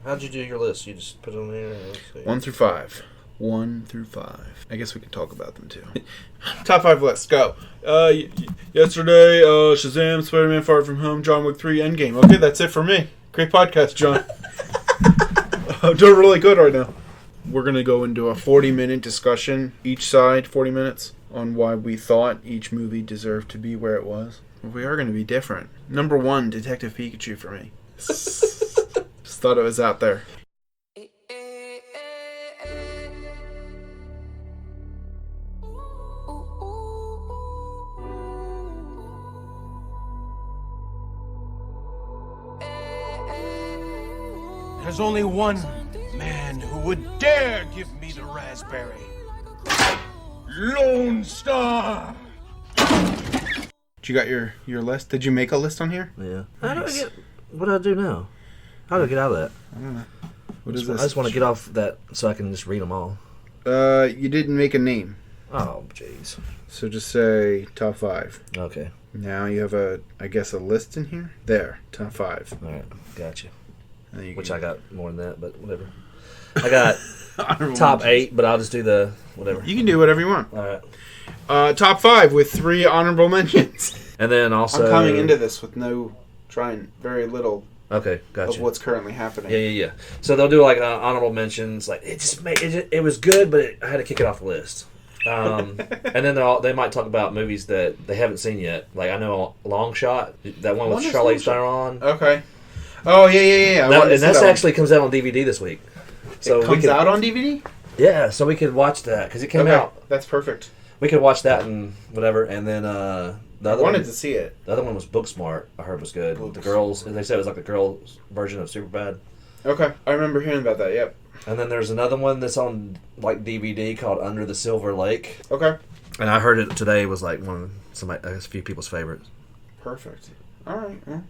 How'd you do your list? You just put it on there? Let's see. 1 through 5. 1 through 5. I guess we can talk about them too. Top 5 list, go. Yesterday, Shazam, Spider-Man, Far From Home, John Wick 3, Endgame. Okay, that's it for me. Great podcast, John. I'm doing really good right now. We're going to go into a 40-minute discussion, each side, 40 minutes, on why we thought each movie deserved to be where it was. We are going to be different. Number 1, Detective Pikachu for me. Just thought it was out there. There's only one man who would dare give me the raspberry. Lone Star! You got your list? Did you make a list on here? Yeah. Nice. What do I do now? How do I get out of that? I don't know. What I is this? just want to get off that so I can just read them all. You didn't make a name. Oh, jeez. So just say top 5. Okay. Now you have a list in here? There. Top 5. All right. Gotcha. Which I I got more than that, but whatever. I got top 8, but I'll just do the whatever. You can do whatever you want. All right. Top 5 with 3 honorable mentions. And then also... I'm coming into this with trying very little okay, gotcha. of what's currently happening. Yeah. So they'll do like honorable mentions. Like it was good, but I had to kick it off the list. And then they might talk about movies that they haven't seen yet. Like I know Long Shot, that one with Charlize Theron. Okay. Oh yeah. And that actually comes out on DVD this week. So it comes out on DVD? Yeah, so we could watch that because it came out. That's perfect. We could watch that and whatever, and then the other I wanted to see it. The other one was Booksmart. I heard was good. Booksmart. The girls, they said it was like the girls' version of Superbad. Okay, I remember hearing about that. Yep. And then there's another one that's on like DVD called Under the Silver Lake. Okay. And I heard it today was like a few people's favorites. Perfect. All right. Well,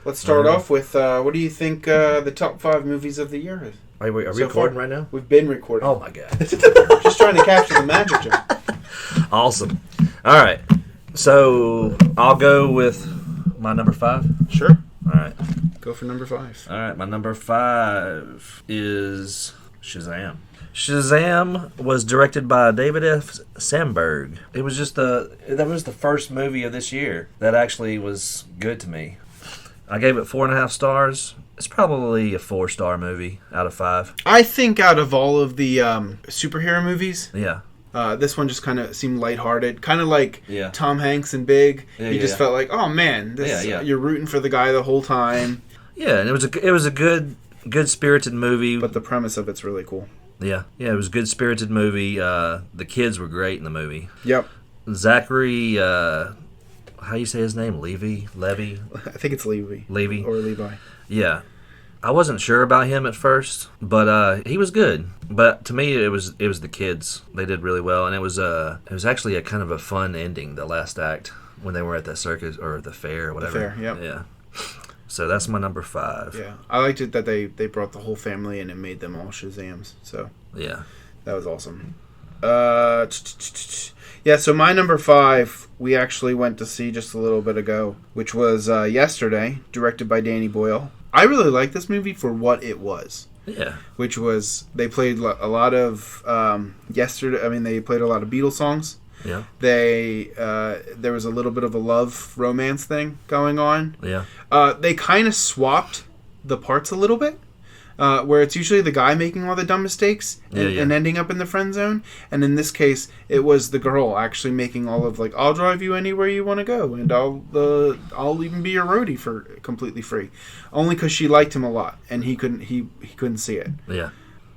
let's start off with what do you think the top 5 movies of the year is? Are we recording right now? We've been recording. Oh my god! Just trying to capture the magic, John. Awesome. All right. So I'll go with my number 5. Sure. All right. Go for number 5. All right. My number 5 is Shazam. Shazam was directed by David F. Sandberg. It was that was the first movie of this year that actually was good to me. I gave it 4.5 stars. It's probably a 4-star movie out of 5. I think out of all of the superhero movies, yeah, this one just kind of seemed lighthearted, kind of like yeah. Tom Hanks in Big. Yeah, you just felt like, oh man, you're rooting for the guy the whole time. Yeah, and it was a good spirited movie. But the premise of it's really cool. Yeah, it was a good spirited movie. The kids were great in the movie. Yep. Zachary, how you say his name? Levy? I think it's Levy. Levy or Levi. Yeah. I wasn't sure about him at first, but he was good. But to me, it was the kids. They did really well, and it was actually a kind of a fun ending. The last act when they were at the circus or the fair or whatever. The fair, yep. Yeah. So that's my number 5. Yeah, I liked it that they brought the whole family in and made them all Shazams. So yeah, that was awesome. Yeah, so my number 5 we actually went to see just a little bit ago, which was Yesterday, directed by Danny Boyle. I really liked this movie for what it was. Yeah. Which was, they played a lot of they played a lot of Beatles songs. Yeah. There was a little bit of a love romance thing going on. Yeah. They kind of swapped the parts a little bit. Where it's usually the guy making all the dumb mistakes and ending up in the friend zone. And in this case, it was the girl actually making all of like, I'll drive you anywhere you want to go, and I'll even be your roadie for completely free, only because she liked him a lot and he couldn't see it. Yeah.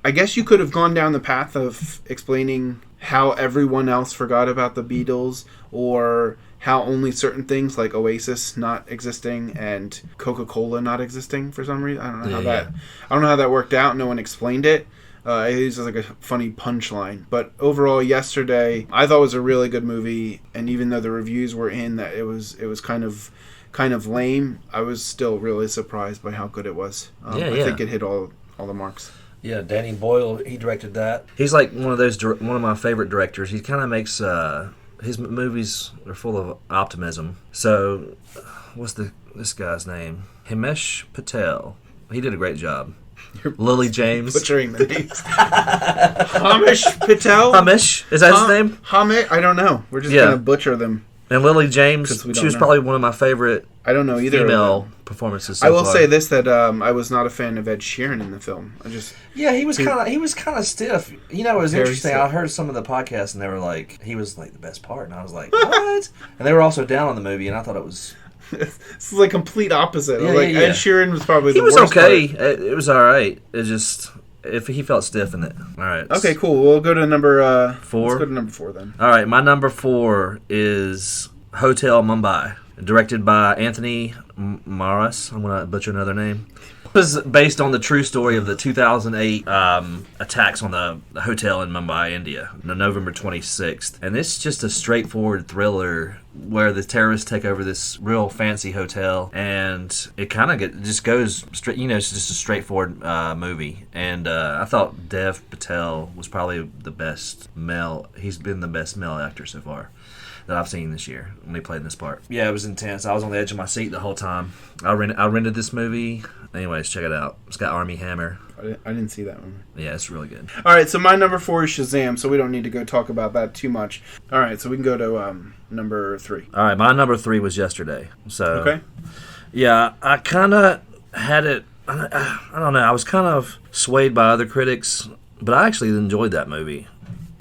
I guess you could have gone down the path of explaining how everyone else forgot about the Beatles, or how only certain things like Oasis not existing and Coca-Cola not existing for some reason. I don't know how that worked out. No one explained it. It was like a funny punchline. But overall, Yesterday, I thought was a really good movie. And even though the reviews were in that it was kind of lame, I was still really surprised by how good it was. I think it hit all the marks. Yeah, Danny Boyle, he directed that. He's like one of my favorite directors. He kind of makes his movies are full of optimism. So, what's this guy's name? Himesh Patel. He did a great job. Lily James. Butchering the names. Hamish Patel. Hamish, is that his name? Hamish. I don't know. We're just gonna butcher them. And Lily James, she was probably one of my favorite. I don't know either female performances. So I will far. say this that I was not a fan of Ed Sheeran in the film. He was kind of stiff. You know, it was interesting. Stiff. I heard some of the podcasts and they were like, he was like the best part, and I was like, what? And they were also down on the movie, and I thought it was. It's like complete opposite. Yeah, Ed Sheeran was probably the worst. He was okay. It was all right. It just. If he felt stiff in it. All right. Okay, cool. We'll go to number 4. Let's go to number 4 then. All right, my number 4 is Hotel Mumbai, directed by Anthony Maras. I'm going to butcher another name. It was based on the true story of the 2008 attacks on the hotel in Mumbai, India, November 26th. And it's just a straightforward thriller where the terrorists take over this real fancy hotel, and it kind of just goes straight. You know, it's just a straightforward movie. And I thought Dev Patel was probably the best male. He's been the best male actor so far that I've seen this year when he played in this part. Yeah, it was intense. I was on the edge of my seat the whole time. I rented this movie. Anyways, check it out. It's got Armie Hammer. I didn't see that one. Yeah, it's really good. All right, so my number 4 is Shazam, so we don't need to go talk about that too much. All right, so we can go to number 3. All right, my number 3 was Yesterday. So, okay. Yeah, I kind of had it. I don't know. I was kind of swayed by other critics, but I actually enjoyed that movie.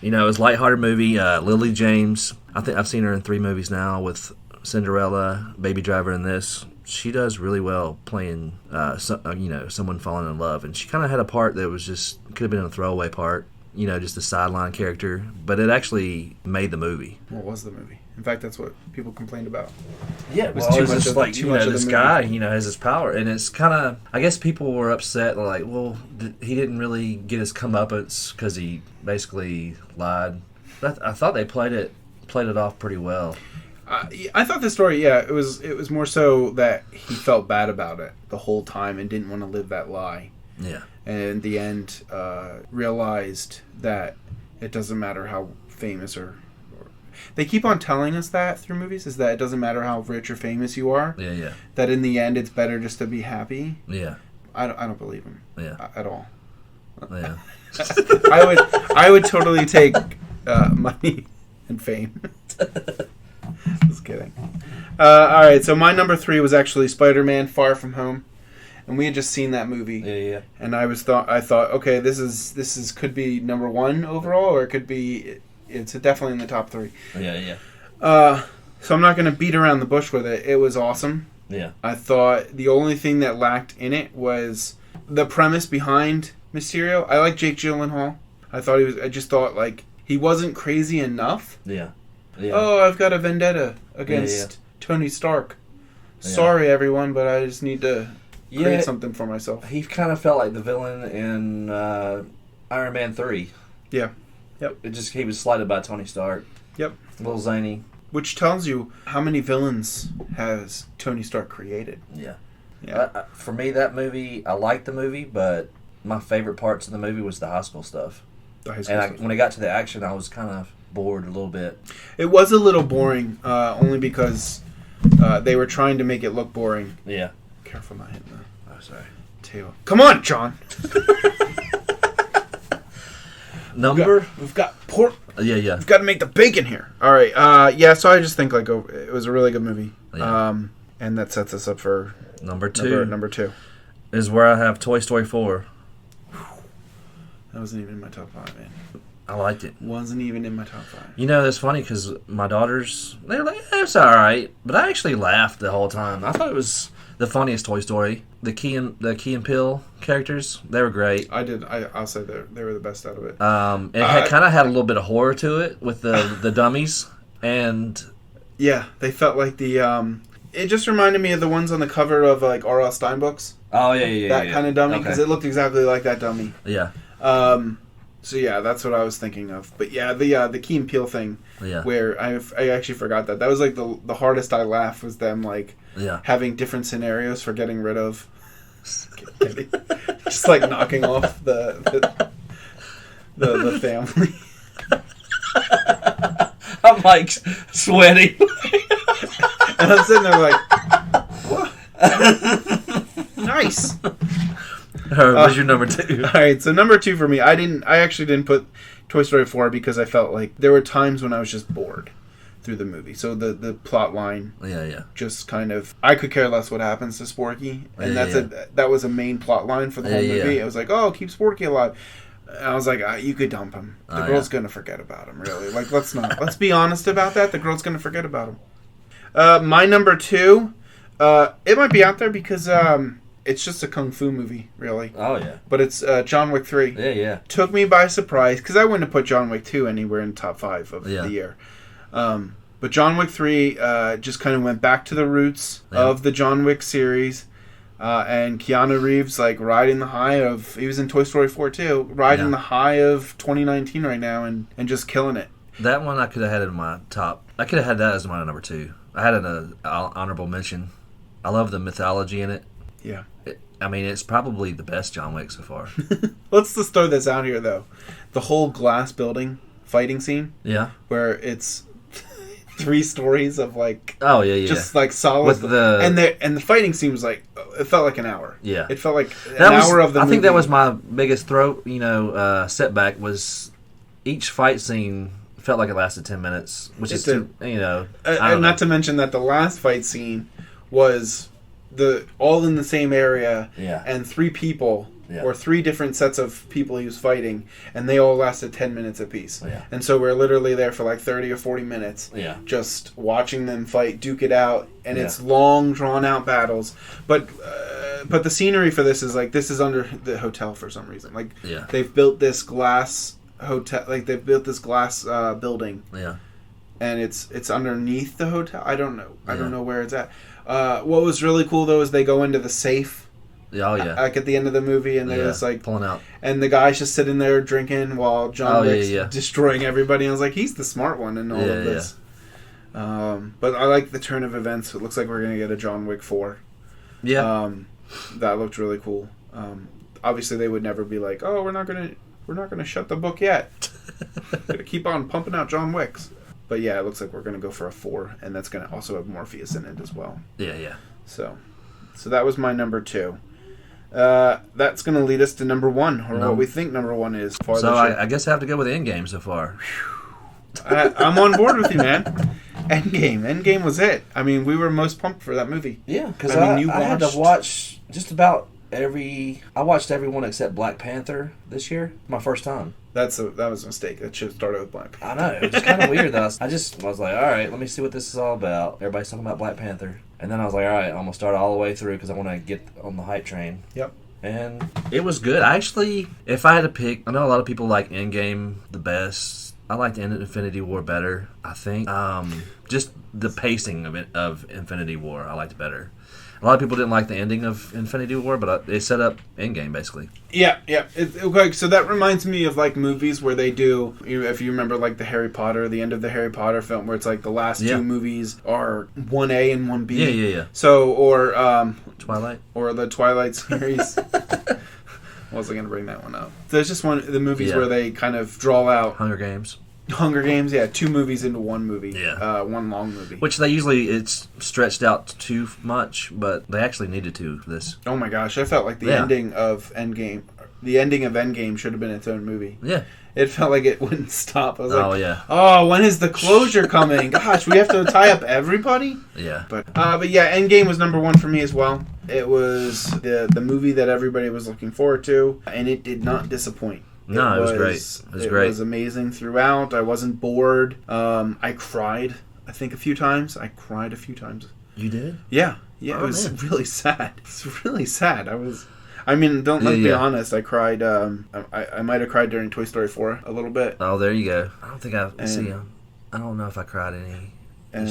You know, it was a lighthearted movie. Lily James. I think I've seen her in 3 movies now with Cinderella, Baby Driver, and this. She does really well playing, someone falling in love, and she kind of had a part that was just could have been a throwaway part, you know, just a sideline character, but it actually made the movie. What was the movie? In fact, that's what people complained about. Yeah, it was too much of like, you know, this guy, you know, has his power, and it's kind of, I guess people were upset, like, well, he didn't really get his comeuppance because he basically lied. But I thought they played it off pretty well. I thought the story, it was more so that he felt bad about it the whole time and didn't want to live that lie. Yeah. And in the end, realized that it doesn't matter how famous or they keep on telling us that through movies, is that it doesn't matter how rich or famous you are. Yeah, yeah. That in the end, it's better just to be happy. Yeah. I don't believe him. Yeah. At all. Yeah. I would totally take money and fame. Just kidding. All right, so my number 3 was actually Spider-Man: Far From Home, and we had just seen that movie. Yeah. And I thought, okay, this is could be number 1 overall, or it could be it's definitely in the top 3. Yeah. So I'm not going to beat around the bush with it. It was awesome. Yeah. I thought the only thing that lacked in it was the premise behind Mysterio. I like Jake Gyllenhaal. I just thought like he wasn't crazy enough. Yeah. Oh, I've got a vendetta against Tony Stark. Sorry, everyone, but I just need to create something for myself. He kind of felt like the villain in Iron Man 3. Yeah. Yep. He was slighted by Tony Stark. Yep. A little zany. Which tells you how many villains has Tony Stark created. Yeah. Yeah. For me, that movie, I liked the movie, but my favorite parts of the movie was the high school stuff. When it got to the action, I was kind of bored a little bit. It was a little boring, only because they were trying to make it look boring. Yeah. Careful not hitting the table. Come on, John! We've got pork. Yeah. We've got to make the bacon here. All right. So I just think like it was a really good movie. Yeah. And that sets us up for number 2. Number 2 is where I have Toy Story 4. That wasn't even in my top 5, man. I liked it. Wasn't even in my top 5. You know, it's funny because my daughters, they were like, it's all right. But I actually laughed the whole time. I thought it was the funniest Toy Story. The Key and Peele characters, they were great. I'll say they were the best out of it. It kind of had a little bit of horror to it with the dummies. And yeah, they felt like the... it just reminded me of the ones on the cover of like R.L. Stein books. Oh, yeah. That kind of dummy, because it looked exactly like that dummy. Yeah. So yeah, that's what I was thinking of. But yeah, the Key and Peele thing, where I actually forgot that. That was like the hardest I laughed was them like having different scenarios for getting rid of, just like knocking off the family. I'm like sweating, and I'm sitting there like, what? Nice. What's your number 2? All right, so number 2 for me, I actually didn't put Toy Story 4 because I felt like there were times when I was just bored through the movie. So the plot line, just kind of, I could care less what happens to Sporky, and that was a main plot line for the whole movie. It was like, oh, keep Sporky alive. And I was like, you could dump him. The girl's gonna forget about him. Really, like let's be honest about that. The girl's gonna forget about him. My number 2, it might be out there because it's just a kung fu movie, really. Oh yeah. But it's John Wick 3. Yeah. Took me by surprise because I wouldn't have put John Wick 2 anywhere in top 5 of the year. But John Wick 3 just kind of went back to the roots of the John Wick series. And Keanu Reeves, like, riding the high of... He was in Toy Story 4, too. Riding the high of 2019 right now and just killing it. That one I could have had in my top... I could have had that as my number 2. I had an honorable mention. I love the mythology in it. Yeah. It's probably the best John Wick so far. Let's just throw this out here, though. The whole glass building fighting scene. Yeah. Where it's... 3 stories of just like solid with the and the fighting scene was like, it felt like an hour. Yeah, it felt like hour of the movie. I think that was my biggest setback was each fight scene felt like it lasted 10 minutes, which is and not to mention that the last fight scene was all in the same area, and 3 people. Yeah. Or 3 different sets of people he was fighting, and they all lasted 10 minutes apiece. Yeah. And so we're literally there for like 30 or 40 minutes, just watching them fight, duke it out, and it's long, drawn-out battles. But the scenery for this is under the hotel for some reason. They've built this glass hotel, they've built this glass building. Yeah. And it's underneath the hotel. I don't know. I don't know where it's at. What was really cool though is they go into the safe. Oh yeah! Like at the end of the movie, and they're just like pulling out, and the guy's just sitting there drinking while John Wick's destroying everybody. And I was like, he's the smart one in all of this. But I like the turn of events. It looks like we're gonna get a John Wick 4. Yeah, that looked really cool. Obviously, they would never be like, oh, we're not gonna shut the book yet. Gonna keep on pumping out John Wicks. But yeah, it looks like we're gonna go for a 4, and that's gonna also have Morpheus in it as well. Yeah. So that was my number 2. That's going to lead us to number 1, or what we think number 1 is. So I guess I have to go with Endgame so far. I'm on board with you, man. Endgame was it. I mean, we were most pumped for that movie. Yeah, because I had to watch just about I watched everyone except Black Panther this year. My first time. That was a mistake. That should have started with Black Panther. I know. It was kind of weird, though. I was like, all right, let me see what this is all about. Everybody's talking about Black Panther. And then I was like, all right, I'm going to start all the way through because I want to get on the hype train. Yep. And it was good. Actually, if I had to pick, I know a lot of people like Endgame the best. I liked Infinity War better, I think. Just the pacing of Infinity War I liked better. A lot of people didn't like the ending of Infinity War, but they set up Endgame, basically. Yeah. Okay, so that reminds me of, like, movies where they do, if you remember, like, the end of the Harry Potter film, where it's, like, the last 2 movies are 1A and 1B. Yeah. So, or... Twilight? Or the Twilight series. Wasn't going to bring that one up. There's just one of the movies where they kind of draw out... Hunger Games, 2 movies into one movie. Yeah. One long movie. Which they usually, it's stretched out too much, but they actually needed to for this. Oh my gosh, I felt like the ending of Endgame should have been its own movie. Yeah. It felt like it wouldn't stop. I was when is the closure coming? Gosh, we have to tie up everybody? Yeah. But yeah, Endgame was number 1 for me as well. It was the movie that everybody was looking forward to, and it did not disappoint. No, it was great. It was amazing throughout. I wasn't bored. I cried, I think, a few times. You did? Yeah. It was really sad. It's really sad. Don't let's be honest. I cried. I might have cried during Toy Story 4 a little bit. Oh, there you go. I don't think I don't know if I cried any. And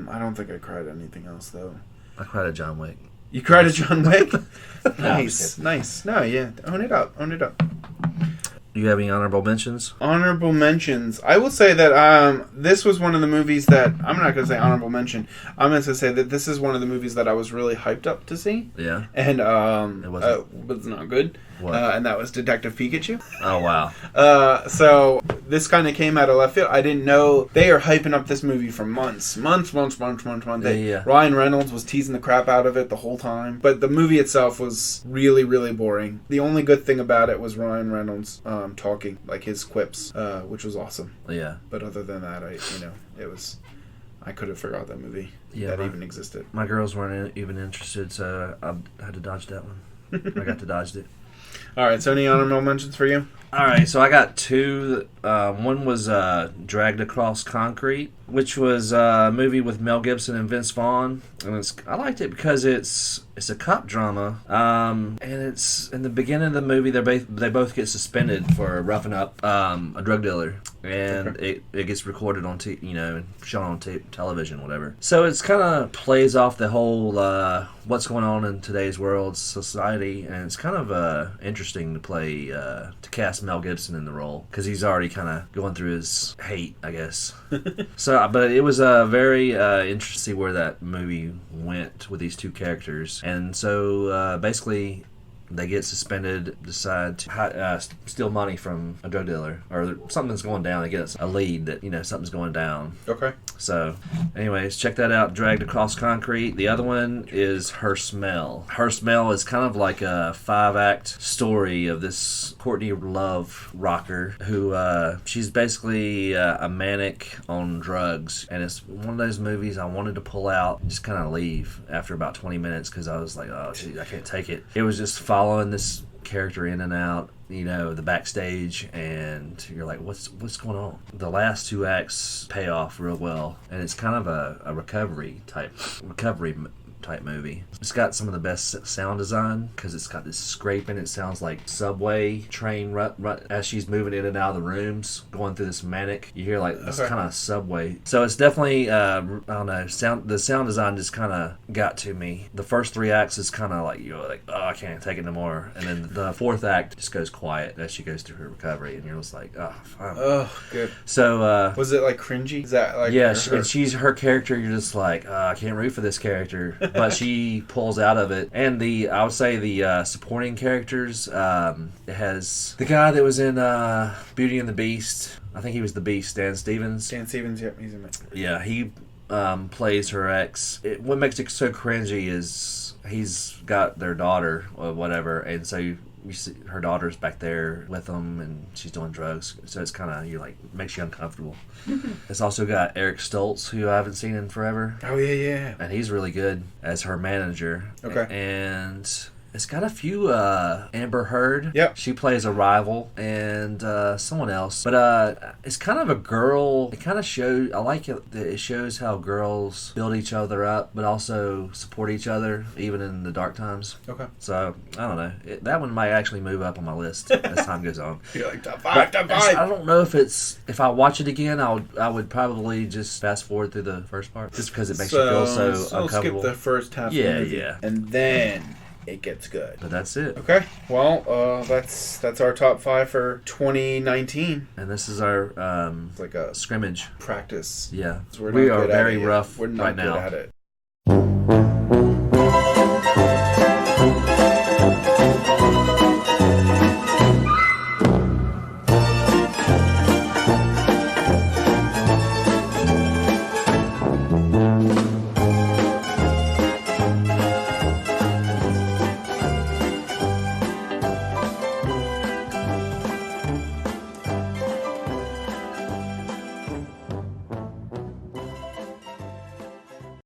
I don't think I cried anything else though. I cried at John Wick. You cried at John Wick? Nice. No, yeah. Own it up. Do you have any honorable mentions? Honorable mentions. I will say that this was one of the movies that I'm not going to say honorable mention. I'm going to say that this is one of the movies that I was really hyped up to see. Yeah. And It wasn't. but it's not good. What? And that was Detective Pikachu. Oh, wow. So this kind of came out of left field. I didn't know they are hyping up this movie for months. Yeah. Ryan Reynolds was teasing the crap out of it the whole time, but the movie itself was really, really boring. The only good thing about it was Ryan Reynolds talking, like his quips, which was awesome. Yeah. But other than that, it was. I could have forgot that movie that even existed. My girls weren't even interested, so I had to dodge that one. I got to dodge it. All right, so any honorable mentions for you? All right, so I got two. One was Dragged Across Concrete, which was a movie with Mel Gibson and Vince Vaughn, and I liked it because it's a cop drama, and it's in the beginning of the movie they both get suspended for roughing up a drug dealer, and it gets recorded on shown on television, whatever. So it's kind of plays off the whole what's going on in today's world, society, and it's kind of interesting to play to cast Mel Gibson in the role because he's already kind of going through his hate, I guess. But it was very interesting to see where that movie went with these two characters, and so basically they get suspended, decide to steal money from a drug dealer, or something's going down. They get a lead that something's going down. Okay. So, anyways, check that out. Dragged Across Concrete. The other one is Her Smell. Her Smell is kind of like a 5-act story of this Courtney Love rocker who she's basically a manic on drugs, and it's one of those movies I wanted to pull out and just kind of leave after about 20 minutes because I was like, oh, geez, I can't take it. It was just following this character in and out, the backstage, and you're like, what's going on? The last 2 acts pay off real well, and it's kind of a recovery type movie. It's got some of the best sound design because it's got this scraping. It sounds like subway train as she's moving in and out of the rooms, going through this manic. You hear like this kind of subway. So it's definitely I don't know. The sound design just kind of got to me. The first 3 acts is kind of like you're like, oh, I can't take it no more. And then the 4th act just goes quiet as she goes through her recovery, and you're just like, oh, fine. Oh, good. So was it like cringy? Is that like and she's her character. You're just like, I can't root for this character. But she pulls out of it, and I would say the supporting characters. It has the guy that was in Beauty and the Beast. I think he was the Beast. Dan Stevens. Yep, he's in it. Yeah, he plays her ex. What makes it so cringy is he's got their daughter or whatever, and so you see her daughter's back there with them, and she's doing drugs. So it's kind of makes you uncomfortable. It's also got Eric Stoltz, who I haven't seen in forever. Oh yeah. And he's really good as her manager. Okay. And it's got a few Amber Heard. Yep. She plays a rival, and someone else. But it's kind of a girl. It kind of shows. I like it. It shows how girls build each other up, but also support each other even in the dark times. Okay. So I don't know. That one might actually move up on my list as time goes on. You're like top 5. I don't know if I watch it again, I would probably just fast forward through the first part just because it makes you feel so uncomfortable. Skip the first half. Of the movie, yeah. And then it gets good. But that's it. Okay. Well, that's our top 5 for 2019. And this is our it's like a scrimmage practice. Yeah. So we are good very at it rough We're not right good now. at it.